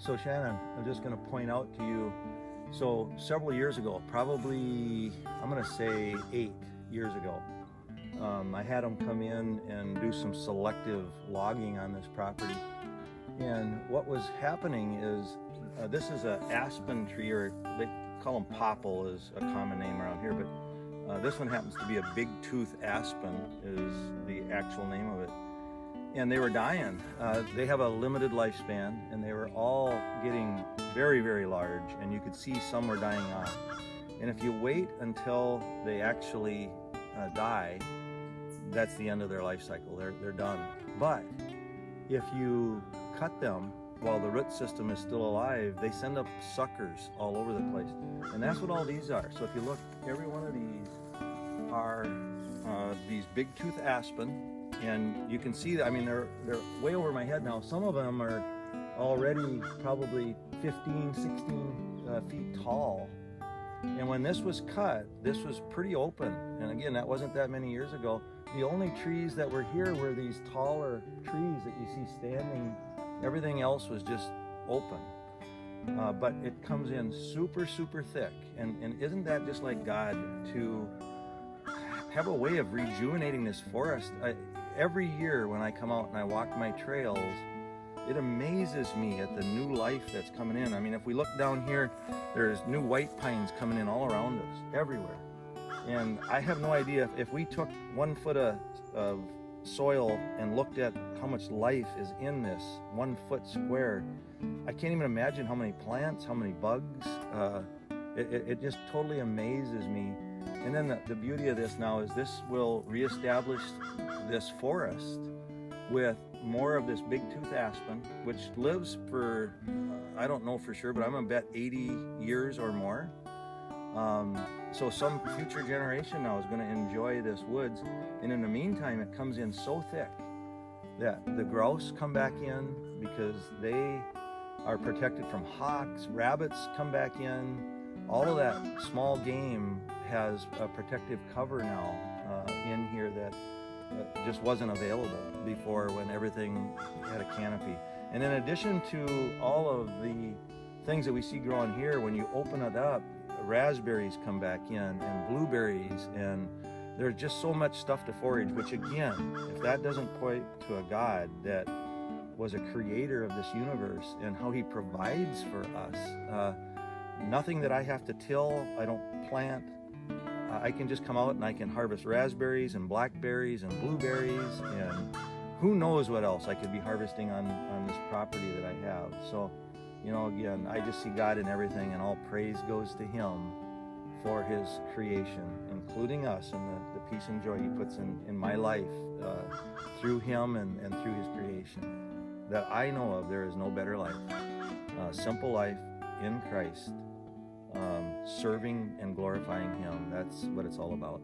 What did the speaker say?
So Shannon, I'm just going to point out to you, so several years ago, probably, I'm going to say 8 years ago, I had them come in and do some selective logging on this property. And what was happening is, this is an aspen tree, or they call them popple is a common name around here, but this one happens to be a big tooth aspen is the actual name of it. And they were dying. They have a limited lifespan, and they were all getting very, very large, and you could see some were dying off. And if you wait until they actually die, that's the end of their life cycle. They're done. But if you cut them while the root system is still alive, they send up suckers all over the place. And that's what all these are. So if you look, every one of these are these big tooth aspen. And you can see that, I mean, they're way over my head now. Some of them are already probably 15, 16 feet tall. And when this was cut, this was pretty open. And again, that wasn't that many years ago. The only trees that were here were these taller trees that you see standing. Everything else was just open. But it comes in super, super thick. And isn't that just like God to have a way of rejuvenating this forest? Every year when I come out and I walk my trails, it amazes me at the new life that's coming in. I mean, if we look down here, there's new white pines coming in all around us, everywhere. And I have no idea if we took 1 foot of soil and looked at how much life is in this 1 foot square, I can't even imagine how many plants, how many bugs. It just totally amazes me. And then the beauty of this now is this will reestablish this forest with more of this big tooth aspen, which lives for, I don't know for sure, but I'm gonna bet 80 years or more. So some future generation now is gonna enjoy this woods. And in the meantime, it comes in so thick that the grouse come back in because they are protected from hawks, rabbits come back in. All of that small game has a protective cover now in here that just wasn't available before when everything had a canopy. And in addition to all of the things that we see growing here, when you open it up, raspberries come back in and blueberries, and there's just so much stuff to forage, which again, if that doesn't point to a God that was a creator of this universe and how he provides for us, nothing that I have to till, I don't plant. I can just come out and I can harvest raspberries and blackberries and blueberries, and who knows what else I could be harvesting on this property that I have. So, you know, again, I just see God in everything, and all praise goes to him for his creation, including us, and the peace and joy he puts in my life through him and through his creation. That I know of, there is no better life. Simple life in Christ. Serving and glorifying him. That's what it's all about.